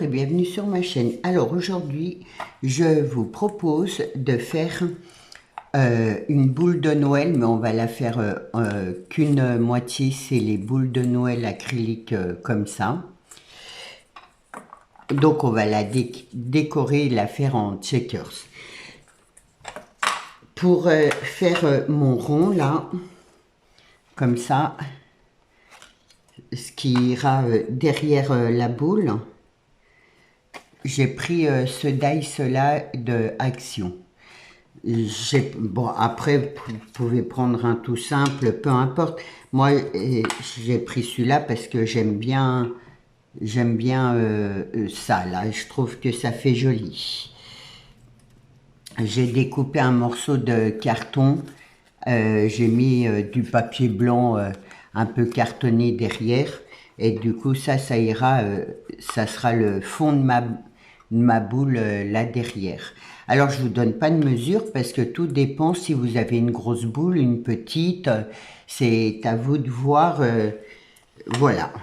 et bienvenue sur ma chaîne. Alors aujourd'hui, je vous propose de faire une boule de Noël, mais on va la faire qu'une moitié, c'est les boules de Noël acryliques comme ça. Donc on va la décorer et la faire en checkers. Pour faire mon rond là, comme ça, ce qui ira derrière la boule, j'ai pris ce dice là de Action. Bon, après vous pouvez prendre un tout simple, peu importe. Moi j'ai pris celui-là parce que j'aime bien ça là, je trouve que ça fait joli. J'ai découpé un morceau de carton, j'ai mis du papier blanc un peu cartonné derrière, et du coup ça ira, ça sera le fond de ma boule là derrière. Alors je vous donne pas de mesure parce que tout dépend si vous avez une grosse boule, une petite, c'est à vous de voir, voilà.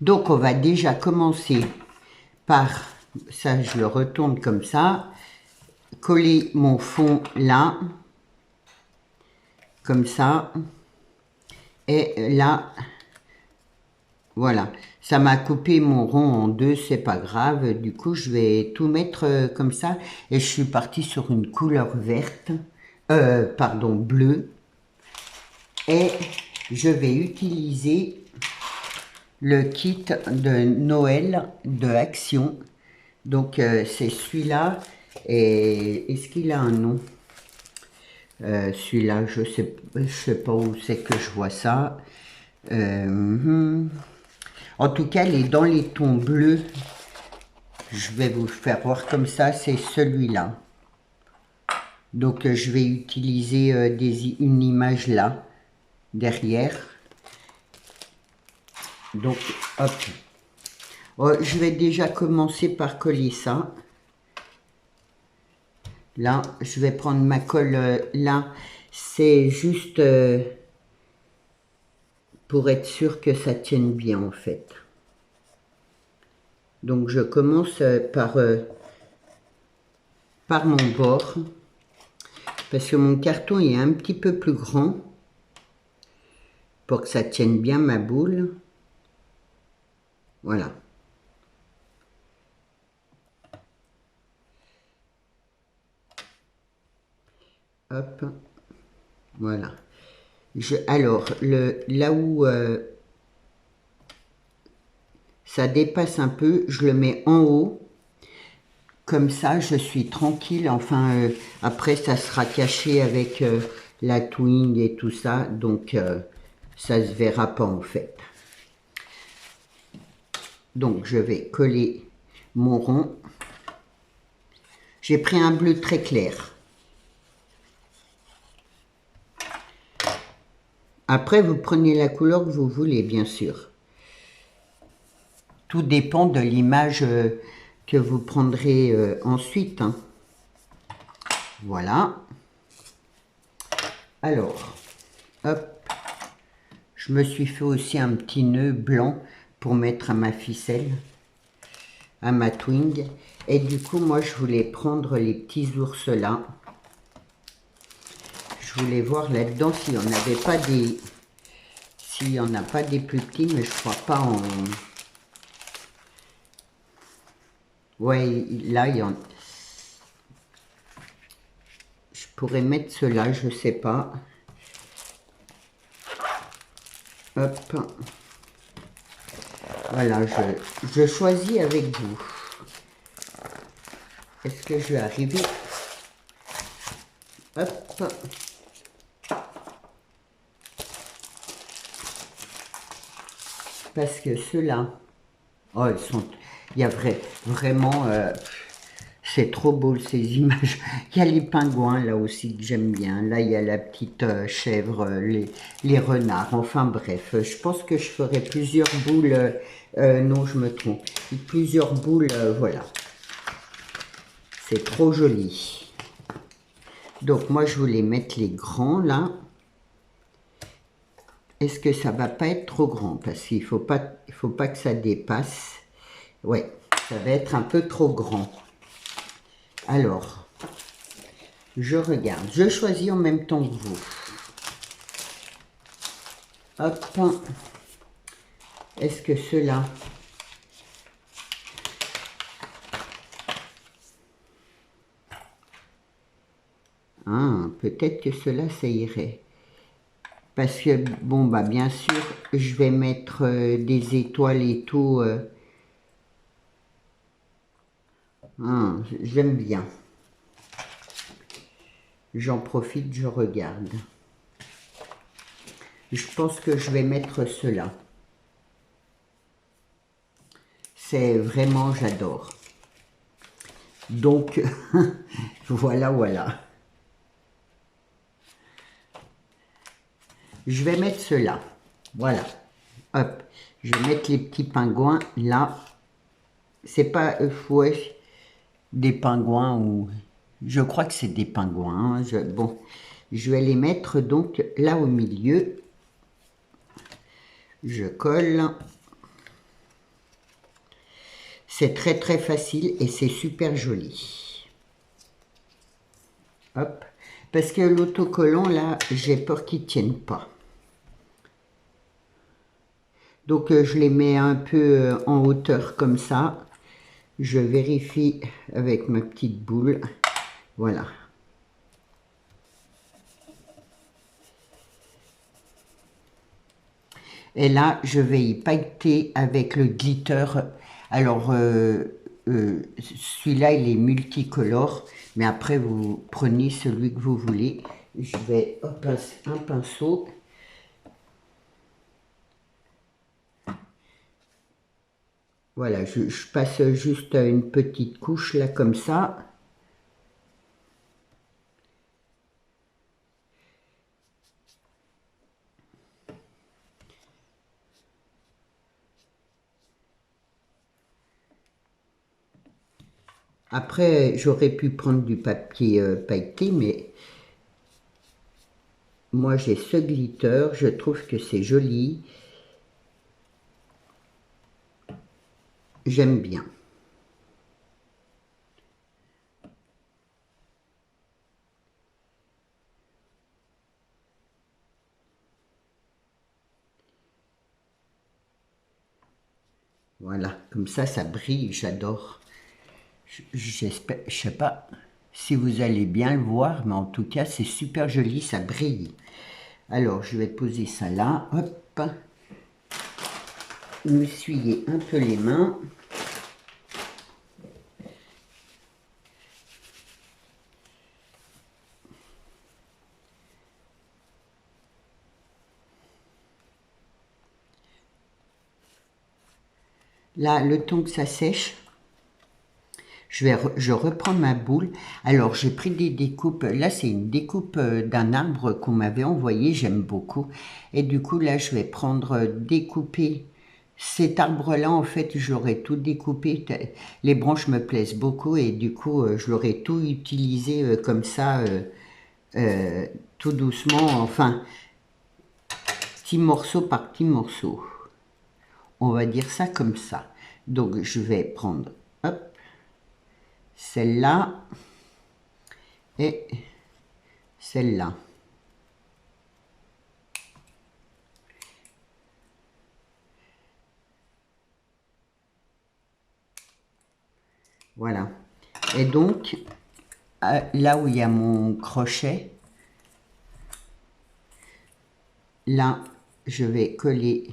Donc on va déjà commencer par, ça je le retourne comme ça, coller mon fond là, comme ça, et là, voilà, ça m'a coupé mon rond en deux, c'est pas grave, du coup je vais tout mettre comme ça, et je suis partie sur une couleur verte, pardon, bleue, et je vais utiliser le kit de Noël de Action, donc c'est celui-là, et est-ce qu'il a un nom? Celui-là, je sais pas où c'est que je vois ça. En tout cas, dans les tons bleus, je vais vous faire voir comme ça, c'est celui-là. Donc, je vais utiliser une image là, derrière. Donc, hop. Je vais déjà commencer par coller ça. Là, je vais prendre ma colle là. C'est juste pour être sûr que ça tienne bien en fait. Donc je commence par mon bord, parce que mon carton est un petit peu plus grand pour que ça tienne bien ma boule. Voilà. Hop. Voilà. Alors, là où ça dépasse un peu, je le mets en haut. Comme ça, je suis tranquille. Enfin, après, ça sera caché avec la twing et tout ça. Donc, ça ne se verra pas en fait. Donc, je vais coller mon rond. J'ai pris un bleu très clair. Après, vous prenez la couleur que vous voulez, bien sûr. Tout dépend de l'image que vous prendrez ensuite. Hein. Voilà. Alors, hop. Je me suis fait aussi un petit nœud blanc pour mettre à ma ficelle, à ma twing. Et du coup, moi, je voulais prendre les petits ours là. Je voulais voir là-dedans s'il n'y en avait pas des... S'il n'y en a pas des plus petits, mais je crois pas en... Ouais, là, il y en... Je pourrais mettre ceux-là, je sais pas. Hop. Voilà, je choisis avec vous. Est-ce que je vais arriver? Hop. Parce que ceux-là, oh, ils sont... Il y a vraiment... c'est trop beau ces images. Il y a les pingouins là aussi que j'aime bien. Là, il y a la petite chèvre, les renards. Enfin bref, je pense que je ferai plusieurs boules. Non, je me trompe. Plusieurs boules, voilà. C'est trop joli. Donc moi, je voulais mettre les grands là. Est-ce que ça va pas être trop grand? Parce qu'il faut pas que ça dépasse. Ouais. Ça va être un peu trop grand. Alors, je regarde. Je choisis en même temps que vous. Hop. Est-ce que ceux-là... Ah, peut-être que cela, ça irait. Parce que, bon, bah bien sûr, je vais mettre des étoiles et tout. J'aime bien. J'en profite, je regarde. Je pense que je vais mettre cela. C'est vraiment, j'adore. Donc, voilà, voilà. Je vais mettre cela. Voilà. Hop. Je vais mettre les petits pingouins là. C'est pas ouais, des pingouins ou... Je crois que c'est des pingouins. Hein. Bon, je vais les mettre donc là au milieu. Je colle. C'est très très facile et c'est super joli. Hop. Parce que l'autocollant là, j'ai peur qu'il ne tienne pas. Donc je les mets un peu en hauteur comme ça. Je vérifie avec ma petite boule. Voilà. Et là, je vais y pailleter avec le glitter. Alors, celui-là, il est multicolore. Mais après, vous prenez celui que vous voulez. Je vais, hop, un pinceau. Voilà, je passe juste une petite couche là, comme ça. Après, j'aurais pu prendre du papier pailleté, mais moi j'ai ce glitter, je trouve que c'est joli. J'aime bien. Voilà, comme ça brille, j'adore. J'espère, je sais pas si vous allez bien le voir, mais en tout cas, c'est super joli, ça brille. Alors, je vais poser ça là, hop. M'essuyer un peu les mains. Là, le temps que ça sèche, je reprends ma boule. Alors, j'ai pris des découpes. Là, c'est une découpe d'un arbre qu'on m'avait envoyé. J'aime beaucoup. Et du coup, là, je vais prendre, découper cet arbre-là. En fait, je l'aurais tout découpé. Les branches me plaisent beaucoup. Et du coup, je l'aurais tout utilisé comme ça, tout doucement. Enfin, petit morceau par petit morceau. On va dire ça comme ça. Donc, je vais prendre, hop, celle-là et celle-là. Voilà. Et donc, là où il y a mon crochet, là, je vais coller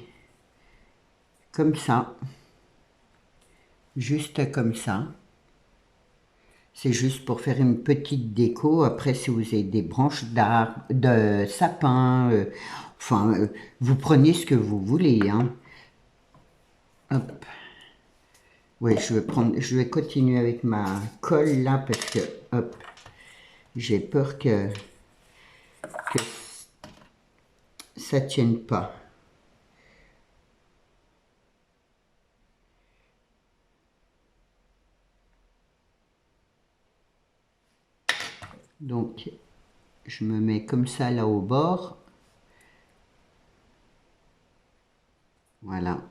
comme ça, juste comme ça. C'est juste pour faire une petite déco. Après, si vous avez des branches d'arbre, de sapin, enfin, vous prenez ce que vous voulez. Hein. Hop. Ouais, je vais continuer avec ma colle là parce que, hop, j'ai peur que ça tienne pas. Donc, je me mets comme ça là au bord. Voilà.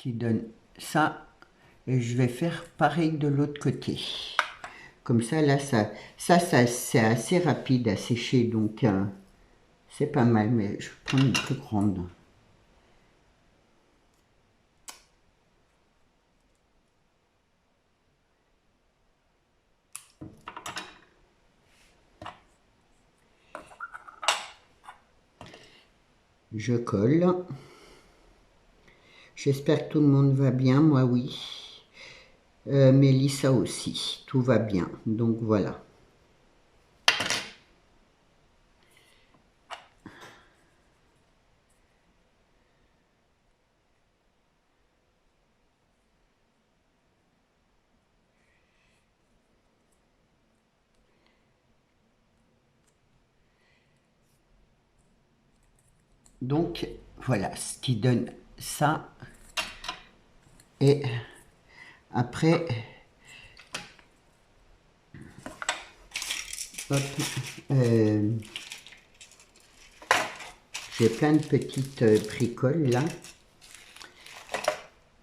qui donne ça. Et je vais faire pareil de l'autre côté. Comme ça, là, ça c'est assez rapide à sécher, donc c'est pas mal, mais je vais prendre une plus grande. Je colle. J'espère que tout le monde va bien, moi oui. Mélissa aussi, tout va bien, donc voilà. Donc voilà ce qui donne ça. Et après, hop, j'ai plein de petites bricoles là.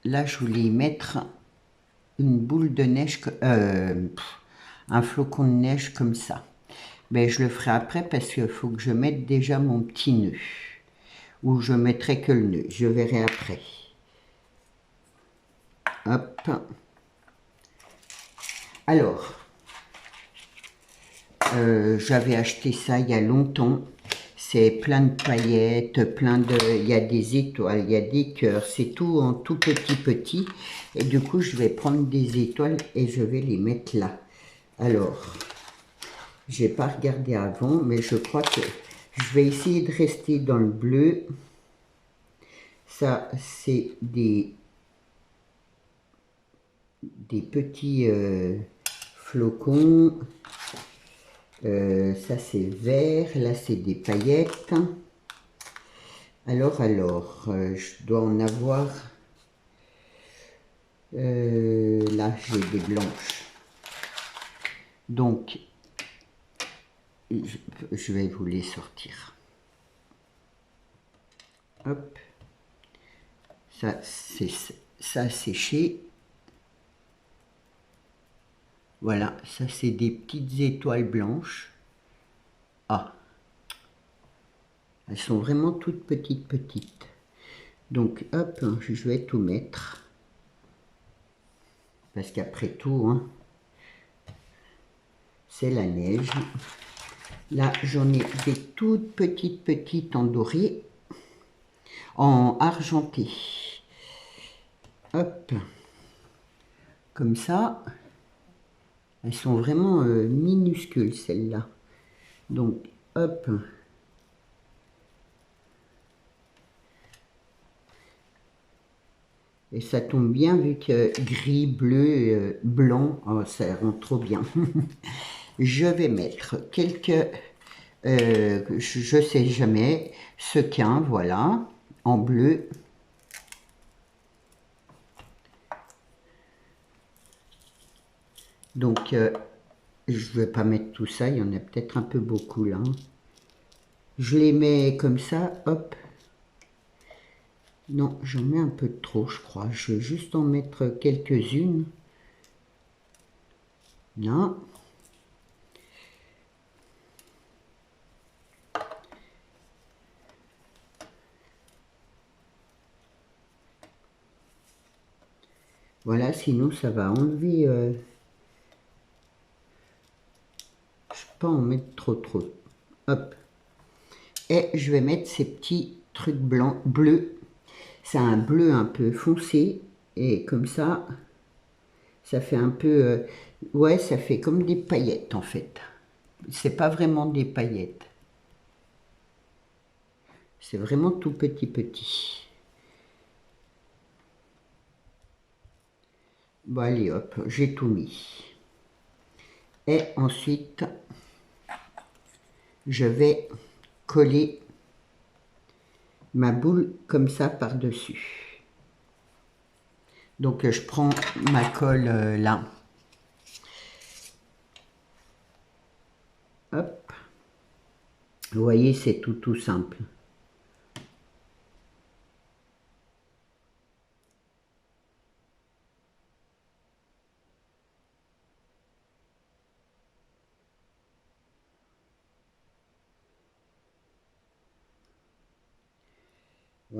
Là, je voulais y mettre une boule de neige, un flocon de neige comme ça. Mais je le ferai après parce qu'il faut que je mette déjà mon petit nœud. Ou je mettrai que le nœud, je verrai après. Hop. Alors, j'avais acheté ça il y a longtemps. C'est plein de paillettes, il y a des étoiles, il y a des cœurs. C'est tout en tout petit. Et du coup, je vais prendre des étoiles et je vais les mettre là. Alors, j'ai pas regardé avant, mais je crois que je vais essayer de rester dans le bleu. Ça, c'est des petits flocons. Ça, c'est vert. Là, c'est des paillettes. Alors, je dois en avoir... là, j'ai des blanches. Donc, je vais vous les sortir. Hop. Ça, c'est séché. Voilà, ça, c'est des petites étoiles blanches. Ah, elles sont vraiment toutes petites. Donc, hop, je vais tout mettre. Parce qu'après tout, hein, c'est la neige. Là, j'en ai des toutes petites en doré, en argenté. Hop, comme ça. Elles sont vraiment minuscules, celles-là. Donc, hop. Et ça tombe bien vu que gris, bleu, blanc, oh, ça rend trop bien. Je vais mettre quelques, je sais jamais, sequins, voilà, en bleu. Donc, je ne vais pas mettre tout ça, il y en a peut-être un peu beaucoup là. Je les mets comme ça, hop. Non, j'en mets un peu trop, je crois. Je vais juste en mettre quelques-unes. Là. Voilà, sinon ça va enlever... je ne vais pas en mettre trop. Hop. Et je vais mettre ces petits trucs blancs, bleus. C'est un bleu un peu foncé. Et comme ça, ça fait un peu... ouais, ça fait comme des paillettes en fait. C'est pas vraiment des paillettes. C'est vraiment tout petit. Bon, allez, hop, j'ai tout mis. Et ensuite, je vais coller ma boule comme ça par-dessus. Donc, je prends ma colle là. Hop. Vous voyez, c'est tout simple.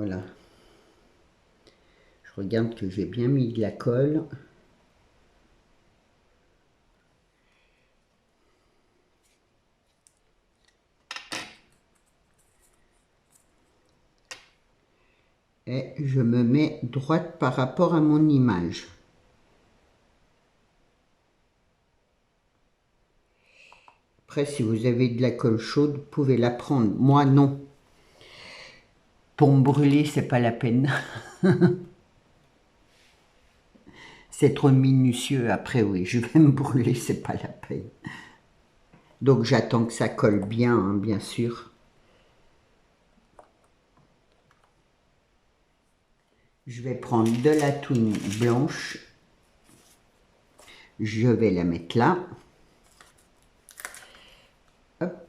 Voilà. Je regarde que j'ai bien mis de la colle. Et je me mets droite par rapport à mon image. Après, si vous avez de la colle chaude, vous pouvez la prendre. Moi, non. Pour me brûler, c'est pas la peine. C'est trop minutieux. Après, oui, je vais me brûler, c'est pas la peine. Donc, j'attends que ça colle bien, hein, bien sûr. Je vais prendre de la toune blanche. Je vais la mettre là. Hop.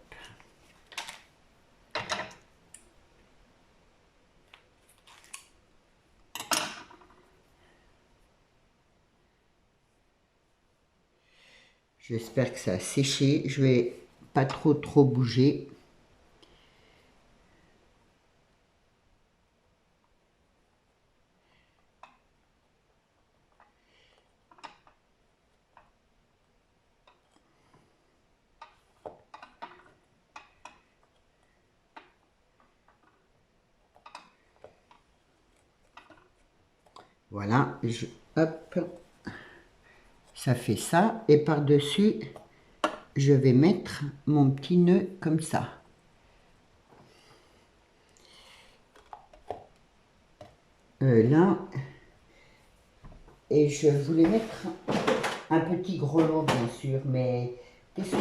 J'espère que ça a séché. Je vais pas trop bouger. Voilà, hop, ça fait ça. Et par-dessus, je vais mettre mon petit nœud comme ça. Là, et je voulais mettre un petit grelot, bien sûr, mais qu'est-ce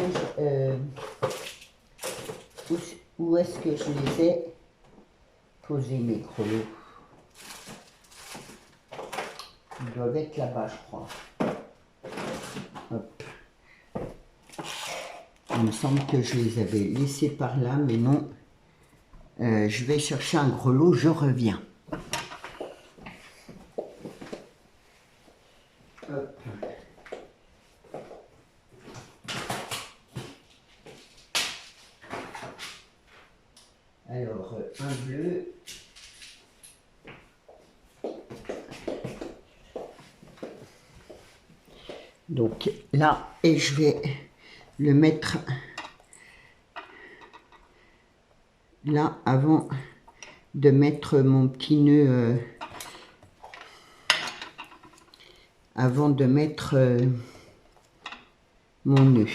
que où est-ce que je les ai posés, mes grelots? Ils doivent être là-bas, je crois. Hop. Il me semble que je les avais laissés par là, mais non. Je vais chercher un grelot, je reviens. Hop. Alors, un bleu. Donc là, et je vais le mettre là avant de mettre mon petit nœud, avant de mettre mon nœud.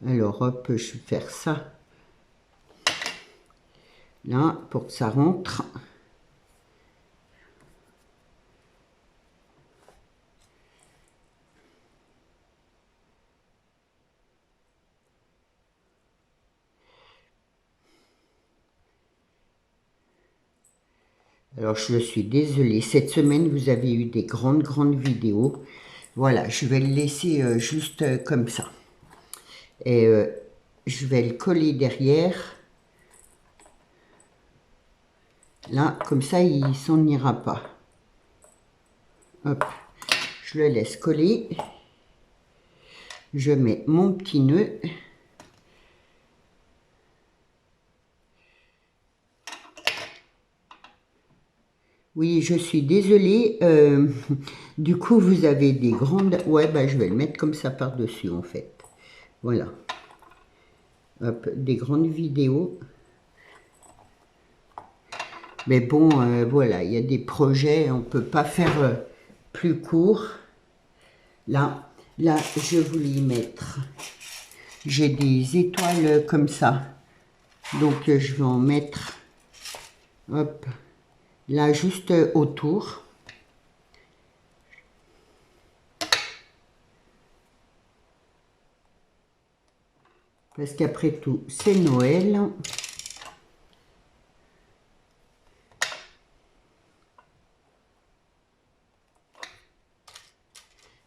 Alors hop, je vais faire ça là pour que ça rentre. Alors je suis désolée, cette semaine vous avez eu des grandes vidéos. Voilà, je vais le laisser juste comme ça. Et je vais le coller derrière. Là, comme ça, il s'en ira pas. Hop, je le laisse coller. Je mets mon petit nœud. Oui, je suis désolée. Du coup, vous avez des grandes... Ouais, bah, je vais le mettre comme ça par-dessus, en fait. Voilà. Hop, des grandes vidéos. Mais bon, voilà, il y a des projets, on ne peut pas faire plus court. Là, je voulais y mettre. J'ai des étoiles comme ça. Donc, je vais en mettre, hop, là, juste autour. Parce qu'après tout, c'est Noël.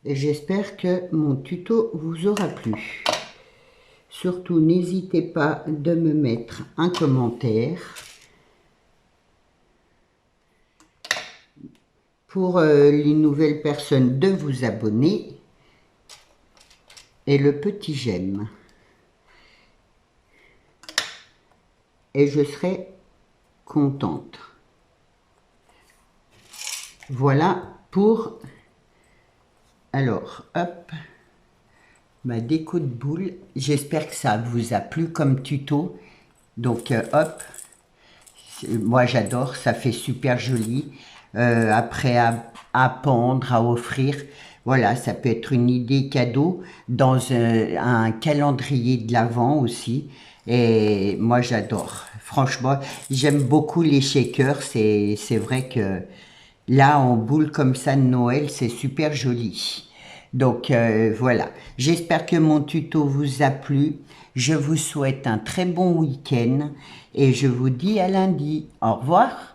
Et j'espère que mon tuto vous aura plu. Surtout, n'hésitez pas de me mettre un commentaire. Pour les nouvelles personnes, de vous abonner. Et le petit j'aime. Et je serai contente. Voilà pour, alors, hop, ma déco de boule. J'espère que ça vous a plu comme tuto. Donc, hop, moi j'adore, ça fait super joli. Après à pendre, à offrir, voilà, ça peut être une idée cadeau dans un calendrier de l'Avent aussi. Et moi j'adore. Franchement, j'aime beaucoup les shakers. C'est vrai que là, en boule comme ça de Noël, c'est super joli. Donc voilà, j'espère que mon tuto vous a plu. Je vous souhaite un très bon week-end et je vous dis à lundi. Au revoir.